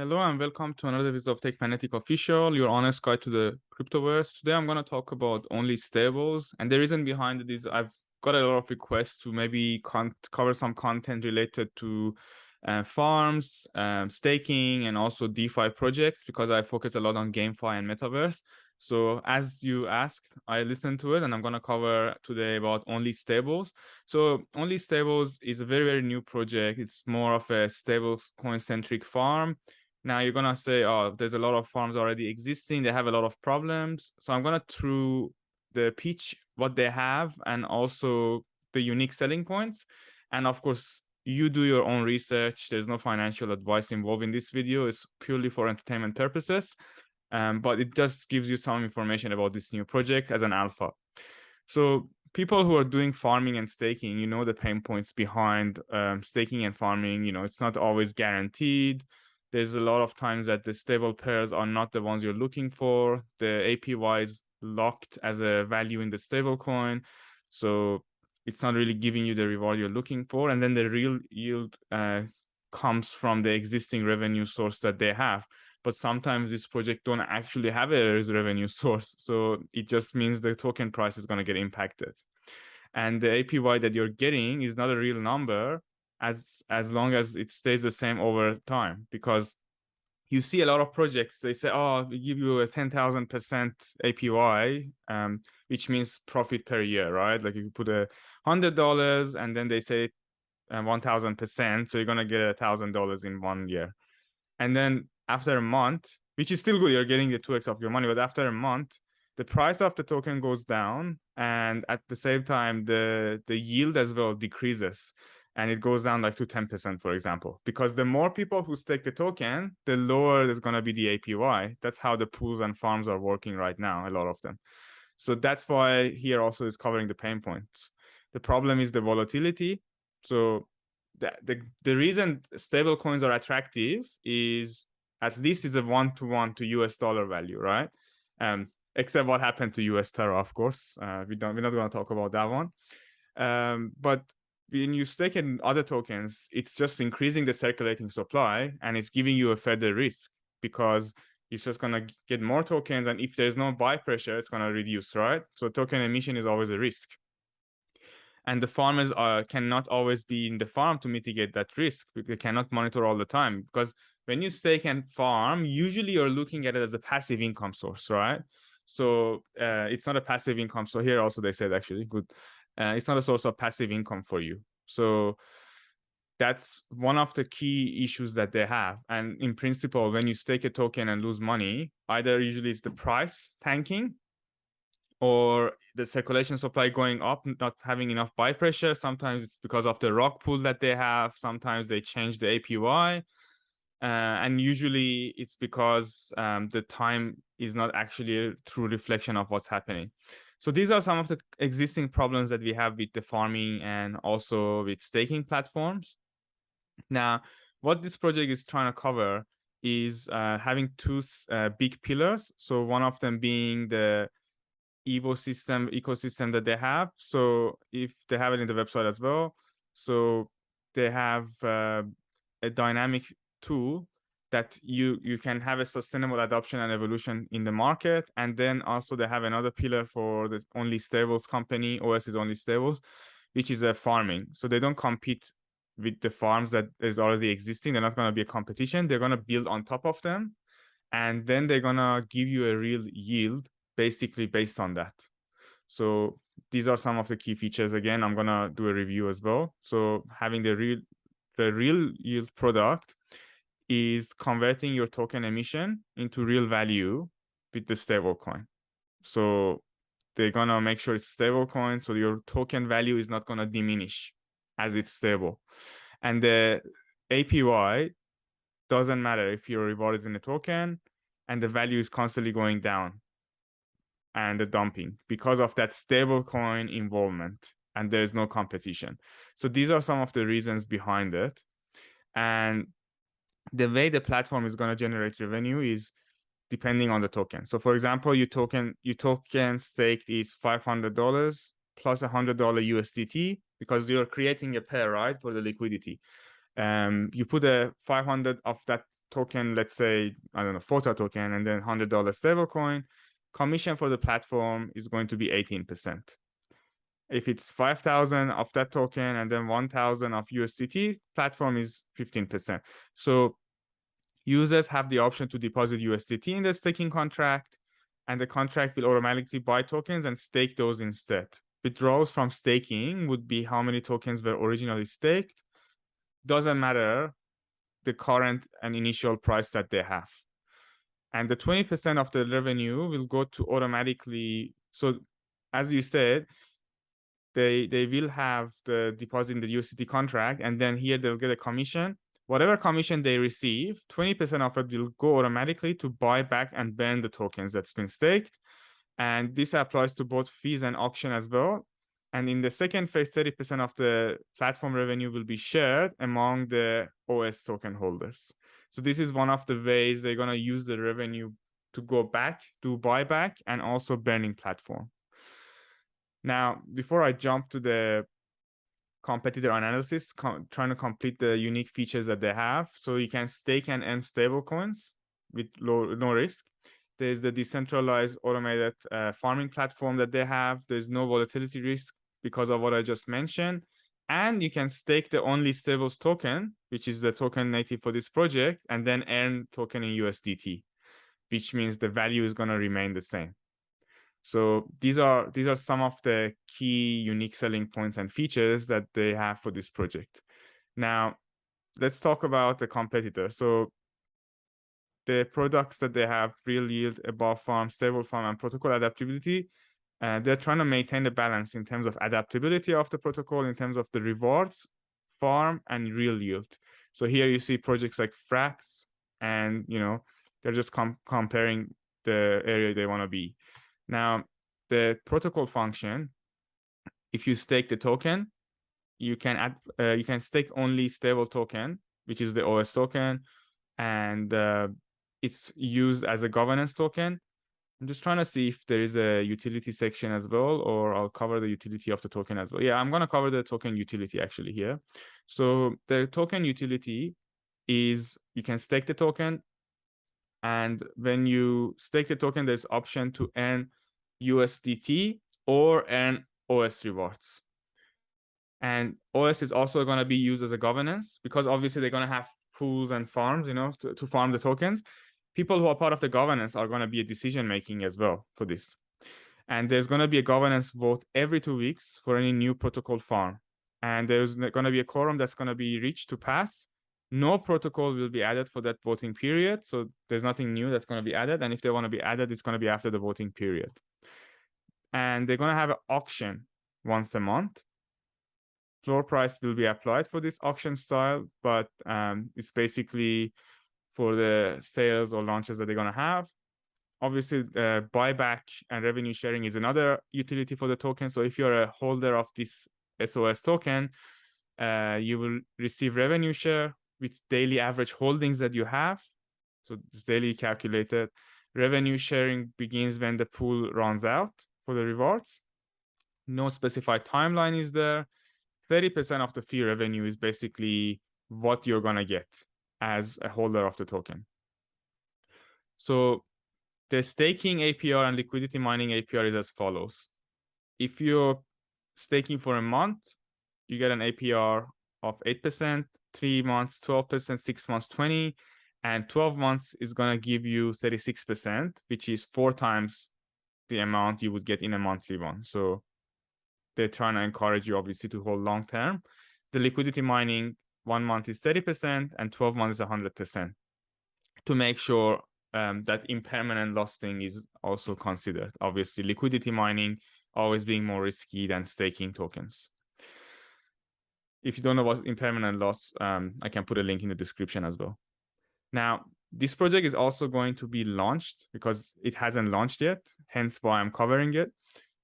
Hello and welcome to another episode of Techfanaticofficial, your honest guide to the Cryptoverse. Today I'm going to talk about Onlystables, and the reason behind it is I've got a lot of requests to maybe cover some content related to farms, staking, and also DeFi projects because I focus a lot on GameFi and Metaverse. So as you asked, I listened to it, and I'm going to cover today about Onlystables. So Onlystables is a very, very new project. It's more of a stablecoin-centric farm. Now you're gonna say, oh, there's a lot of farms already existing. They have a lot of problems. So I'm gonna through the pitch what they have and also the unique selling points. And of course, you do your own research. There's no financial advice involved in this video. It's purely for entertainment purposes. But it just gives you some information about this new project as an alpha. So people who are doing farming and staking, you know the pain points behind staking and farming. You know, it's not always guaranteed. There's a lot of times that the stable pairs are not the ones you're looking for. The APY is locked as a value in the stable coin. So it's not really giving you the reward you're looking for. And then the real yield comes from the existing revenue source that they have. But sometimes this project don't actually have a revenue source. So it just means the token price is going to get impacted. And the APY that you're getting is not a real number as long as it stays the same over time, because you see a lot of projects, they say, oh, we give you a 10,000% APY, which means profit per year, right? Like you put $100 and then they say 1,000%. So you're going to get $1,000 in 1 year. And then after a month, which is still good, you're getting the 2x of your money, but after a month, the price of the token goes down, and at the same time, the yield as well decreases, and it goes down like to 10%, for example, because the more people who stake the token, the lower is going to be the APY. That's how the pools and farms are working right now, a lot of them. So that's why here also is covering the pain points. The problem is the volatility. So the reason stable coins are attractive is at least is a 1-to-1 to US dollar value, right? Except what happened to US Terra, of course. We're not going to talk about that one. But when you stake in other tokens, it's just increasing the circulating supply, and it's giving you a further risk because it's just going to get more tokens, and if there's no buy pressure, it's going to reduce, right? So token emission is always a risk. And the farmers cannot always be in the farm to mitigate that risk. They cannot monitor all the time, because when you stake and farm, usually you're looking at it as a passive income source, right? So it's not a passive income. So here also they said actually good. It's not a source of passive income for you. So that's one of the key issues that they have. And in principle, when you stake a token and lose money, either usually it's the price tanking or the circulation supply going up, not having enough buy pressure. Sometimes it's because of the rock pool that they have. Sometimes they change the APY. And usually it's because the time is not actually a true reflection of what's happening. So these are some of the existing problems that we have with the farming and also with staking platforms. Now, what this project is trying to cover is having two big pillars. So one of them being the ecosystem that they have. So if they have it in the website as well, so they have a dynamic tool that you can have a sustainable adoption and evolution in the market. And then also they have another pillar for the Onlystables company, OS is Onlystables, which is a farming. So they don't compete with the farms that is already existing. They're not going to be a competition. They're going to build on top of them, and then they're going to give you a real yield basically based on that. So these are some of the key features. Again, I'm going to do a review as well. So having the real yield product is converting your token emission into real value with the stablecoin. So they're going to make sure it's stablecoin, so your token value is not going to diminish as it's stable. And the APY doesn't matter if your reward is in a token and the value is constantly going down and the dumping because of that stablecoin involvement, and there's no competition. So these are some of the reasons behind it. And the way the platform is going to generate revenue is depending on the token. So for example, your token staked is $500 plus $100 USDT, because you're creating a pair, right, for the liquidity. You put a 500 of that token, let's say, I don't know, photo token, and then $100 stablecoin, commission for the platform is going to be 18%. If it's 5,000 of that token and then 1,000 of USDT, platform is 15%. So users have the option to deposit USDT in the staking contract, and the contract will automatically buy tokens and stake those instead. Withdrawals from staking would be how many tokens were originally staked. Doesn't matter the current and initial price that they have. And the 20% of the revenue will go to automatically. So as you said, they will have the deposit in the USDT contract, and then here they'll get a commission. Whatever commission they receive, 20% of it will go automatically to buy back and burn the tokens that's been staked. And this applies to both fees and auction as well. And in the second phase, 30% of the platform revenue will be shared among the OS token holders. So this is one of the ways they're going to use the revenue to go back, do buyback, and also burning platform. Now, before I jump to the competitor analysis, trying to complete the unique features that they have. So you can stake and earn stablecoins with no risk. There's the decentralized automated farming platform that they have. There's no volatility risk because of what I just mentioned. And you can stake the Onlystables token, which is the token native for this project, and then earn token in USDT, which means the value is going to remain the same. So these are some of the key unique selling points and features that they have for this project. Now, let's talk about the competitor. So the products that they have, real yield, above farm, stable farm, and protocol adaptability, they're trying to maintain the balance in terms of adaptability of the protocol, in terms of the rewards, farm, and real yield. So here you see projects like Frax, and they're just comparing the area they want to be. Now, the protocol function, if you stake the token, you can stake only stable token, which is the OS token, and it's used as a governance token. I'm just trying to see if there is a utility section as well, or I'll cover the utility of the token as well. Yeah, I'm going to cover the token utility actually here. So the token utility is you can stake the token, and when you stake the token, there's option to earn USDT or earn OS rewards. And OS is also going to be used as a governance, because obviously they're going to have pools and farms, to farm the tokens. People who are part of the governance are going to be a decision making as well for this. And there's going to be a governance vote every 2 weeks for any new protocol farm. And there's going to be a quorum that's going to be reached to pass. No protocol will be added for that voting period. So there's nothing new that's going to be added. And if they want to be added, it's going to be after the voting period. And they're going to have an auction once a month. Floor price will be applied for this auction style, but it's basically for the sales or launches that they're going to have. Obviously, buyback and revenue sharing is another utility for the token. So if you're a holder of this SOS token, you will receive revenue share with daily average holdings that you have. So it's daily calculated. Revenue sharing begins when the pool runs out for the rewards. No specified timeline is there. 30% of the fee revenue is basically what you're going to get as a holder of the token. So the staking APR and liquidity mining APR is as follows. If you're staking for a month, you get an APR of 8%, 3 months, 12%, 6 months, 20%, and 12 months is going to give you 36%, which is 4 times the amount you would get in a monthly one. So they're trying to encourage you, obviously, to hold long term. The liquidity mining, 1 month is 30%, and 12 months is 100%, to make sure that impermanent loss thing is also considered. Obviously, liquidity mining always being more risky than staking tokens. If you don't know what impermanent loss, I can put a link in the description as well. Now, this project is also going to be launched because it hasn't launched yet, hence why I'm covering it.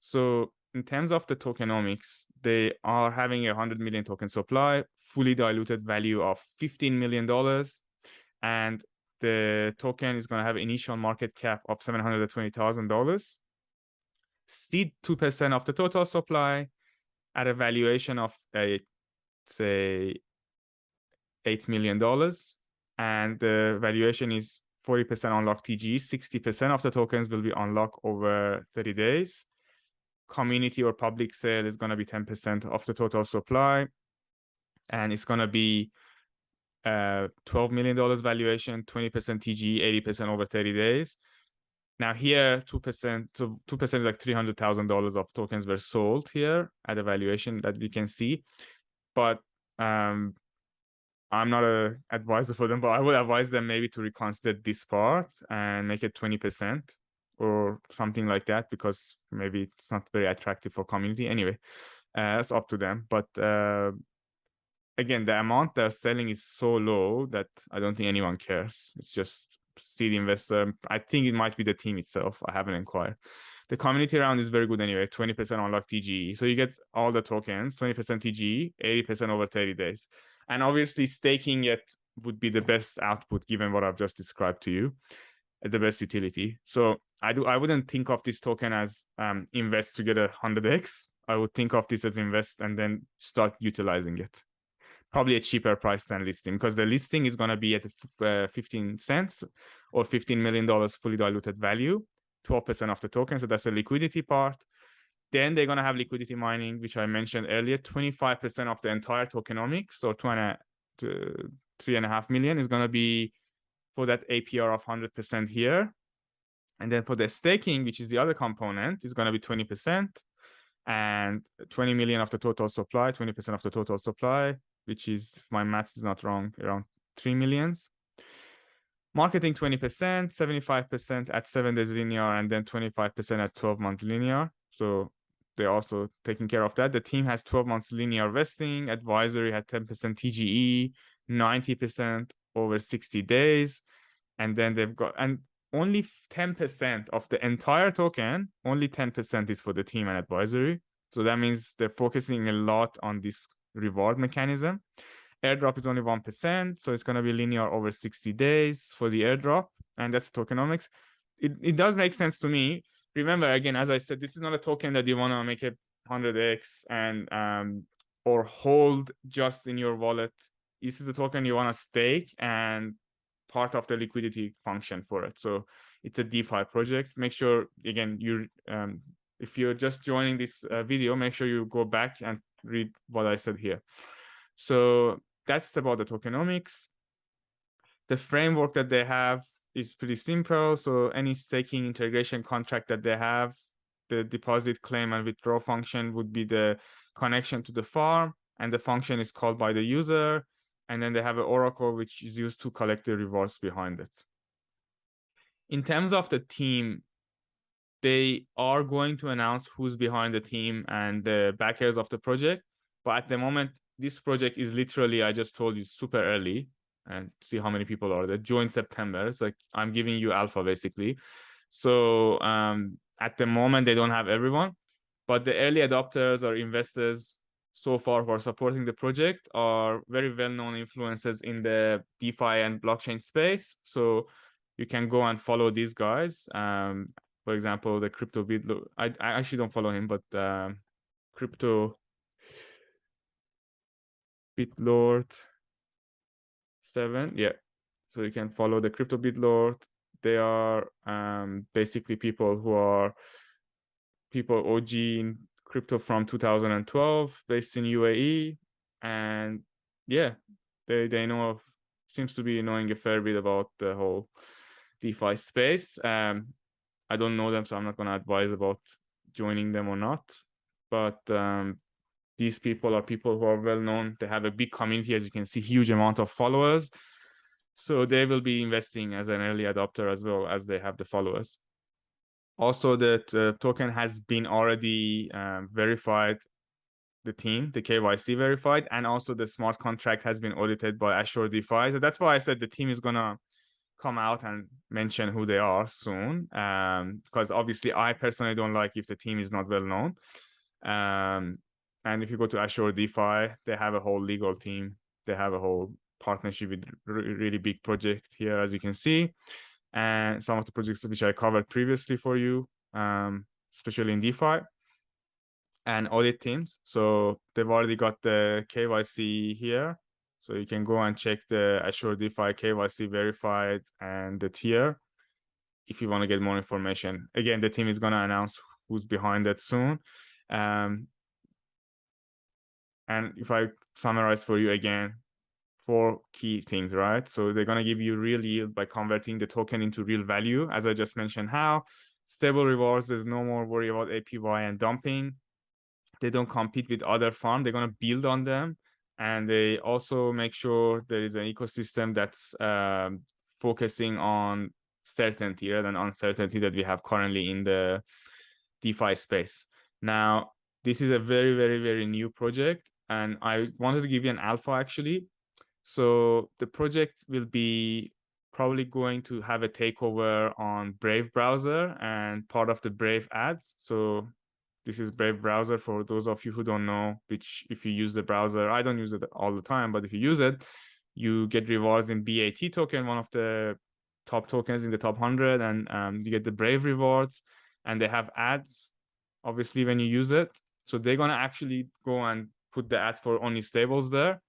So in terms of the tokenomics, they are having 100 million token supply, fully diluted value of $15 million. And the token is going to have an initial market cap of $720,000. Seed 2% of the total supply at a valuation of, say, $8 million. and the valuation is 40% unlocked TG. 60% of the tokens will be unlocked over 30 days. Community or public sale is going to be 10% of the total supply, and it's going to be $12 million valuation, 20% TG, 80% over 30 days. Now here, 2%, so 2% is like $300,000 of tokens were sold here at a valuation that we can see. But I'm not an advisor for them, but I would advise them maybe to reconsider this part and make it 20% or something like that, because maybe it's not very attractive for community. Anyway, that's up to them. But again, the amount they're selling is so low that I don't think anyone cares. It's just seed investor. I think it might be the team itself. I haven't inquired. The community round is very good anyway. 20% unlock TGE. So you get all the tokens, 20% TGE, 80% over 30 days. And obviously staking it would be the best output given what I've just described to you, the best utility. So I wouldn't think of this token as invest to get 100x. I would think of this as invest and then start utilizing it. Probably a cheaper price than listing, because the listing is going to be at 15 cents or $15 million fully diluted value, 12% of the token. So that's the liquidity part. Then they're going to have liquidity mining, which I mentioned earlier. 25% of the entire tokenomics, so 3.5 million is going to be for that APR of 100% here. And then for the staking, which is the other component, is going to be 20%. And 20 million of the total supply, 20% of the total supply, which is, if my math is not wrong, around 3 millions. Marketing 20%, 75% at 7 days linear, and then 25% at 12-month linear. So they're also taking care of that. The team has 12 months linear vesting. Advisory had 10% TGE, 90% over 60 days. And then they've got, and only 10% of the entire token, only 10% is for the team and advisory. So that means they're focusing a lot on this reward mechanism. Airdrop is only 1%, so it's going to be linear over 60 days for the airdrop, and that's tokenomics. It does make sense to me. Remember, again, as I said, this is not a token that you want to make it 100x and or hold just in your wallet. This is a token you want to stake and part of the liquidity function for it. So it's a DeFi project. Make sure, again, you if you're just joining this video, make sure you go back and read what I said here. So that's about the tokenomics. The framework that they have is pretty simple. So any staking integration contract that they have, the deposit, claim, and withdraw function would be the connection to the farm, and the function is called by the user. And then they have an oracle, which is used to collect the rewards behind it. In terms of the team, they are going to announce who's behind the team and the backers of the project. But at the moment, this project is literally, I just told you, super early. And see how many people are there. Join September. It's like I'm giving you alpha, basically. So at the moment, they don't have everyone. But the early adopters or investors so far who are supporting the project are very well-known influencers in the DeFi and blockchain space. So you can go and follow these guys. For example, the Crypto Bitlord. I actually don't follow him, but Crypto Bitlord 7, yeah. So you can follow the Crypto Bitlord. They are basically people who are OG in crypto from 2012, based in UAE, and yeah, they know of, seems to be knowing a fair bit about the whole DeFi space. I don't know them, so I'm not going to advise about joining them or not. But these people are people who are well known. They have a big community, as you can see, huge amount of followers. So they will be investing as an early adopter as well as they have the followers. Also, the token has been already verified, the team, the KYC verified, and also the smart contract has been audited by Azure DeFi. So that's why I said the team is going to come out and mention who they are soon, because obviously I personally don't like if the team is not well known. And if you go to Azure DeFi, they have a whole legal team. They have a whole partnership with really big project here, as you can see. And some of the projects which I covered previously for you, especially in DeFi, and audit teams. So they've already got the KYC here. So you can go and check the Assure DeFi KYC verified and the tier if you want to get more information. Again, the team is going to announce who's behind that soon. And if I summarize for you again, 4 key things, right? So they're going to give you real yield by converting the token into real value. As I just mentioned, how stable rewards, there's no more worry about APY and dumping. They don't compete with other farms. They're going to build on them. And they also make sure there is an ecosystem that's focusing on certainty rather than uncertainty that we have currently in the DeFi space. Now, this is a very, very, very new project. And I wanted to give you an alpha actually. So the project will be probably going to have a takeover on Brave browser and part of the Brave ads. So this is Brave browser for those of you who don't know, which if you use the browser, I don't use it all the time, but if you use it, you get rewards in BAT token, one of the top tokens in the top 100, and you get the Brave rewards, and they have ads, obviously, when you use it. So they're going to actually go and put the ads for Onlystables there.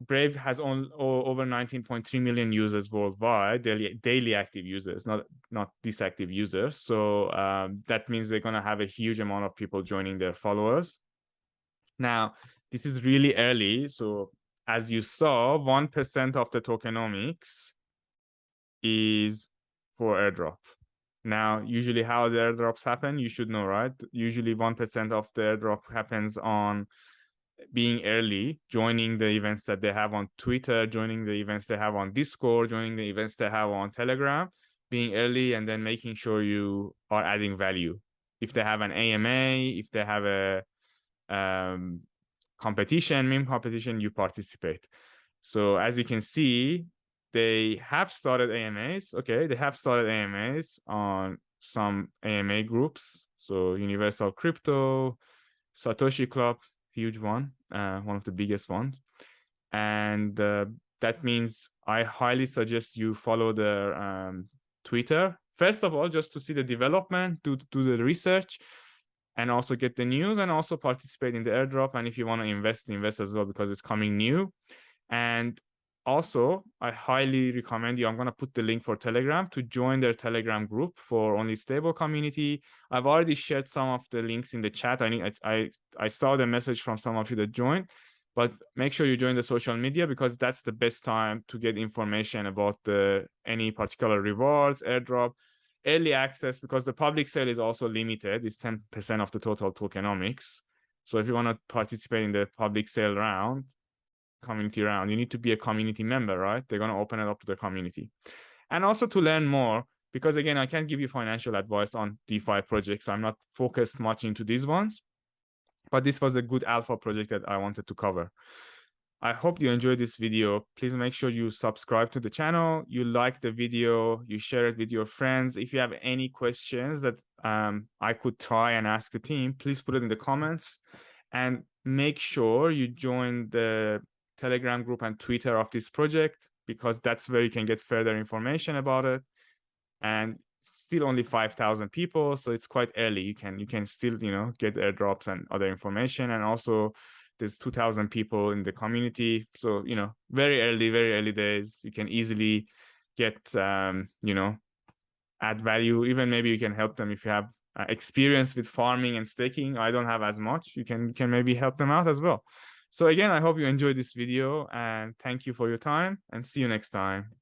Brave has over 19.3 million users worldwide, daily active users, not disactive users. So that means they're going to have a huge amount of people joining their followers. Now, this is really early. So as you saw, 1% of the tokenomics is for airdrop. Now, usually how the airdrops happen, you should know, right? Usually 1% of the airdrop happens on being early, joining the events that they have on Twitter, joining the events they have on Discord, joining the events they have on Telegram, being early, and then making sure you are adding value. If they have an AMA, if they have a competition, meme competition, you participate. So as you can see, they have started AMAs. Okay, they have started AMAs on some AMA groups. So Universal Crypto, Satoshi Club, huge one, one of the biggest ones. And that means I highly suggest you follow their Twitter. First of all, just to see the development, do the research, and also get the news, and also participate in the airdrop. And if you want to invest as well, because it's coming new. And also, I highly recommend you, I'm going to put the link for Telegram, to join their Telegram group for Onlystable community. I've already shared some of the links in the chat. I saw the message from some of you that joined, but make sure you join the social media, because that's the best time to get information about any particular rewards, airdrop, early access, because the public sale is also limited. It's 10% of the total tokenomics. So if you want to participate in the public sale round, community round, you need to be a community member, right? They're going to open it up to the community. And also to learn more, because again, I can't give you financial advice on DeFi projects. I'm not focused much into these ones, but this was a good alpha project that I wanted to cover. I hope you enjoyed this video. Please make sure you subscribe to the channel, you like the video, you share it with your friends. If you have any questions that I could try and ask the team, please put it in the comments, and make sure you join the Telegram group and Twitter of this project, because that's where you can get further information about it. And still only 5,000 people, so it's quite early. You can still, get airdrops and other information. And also there's 2,000 people in the community, so very early days. You can easily get add value. Even maybe you can help them if you have experience with farming and staking. I don't have as much. You can maybe help them out as well. So again, I hope you enjoyed this video, and thank you for your time, and see you next time.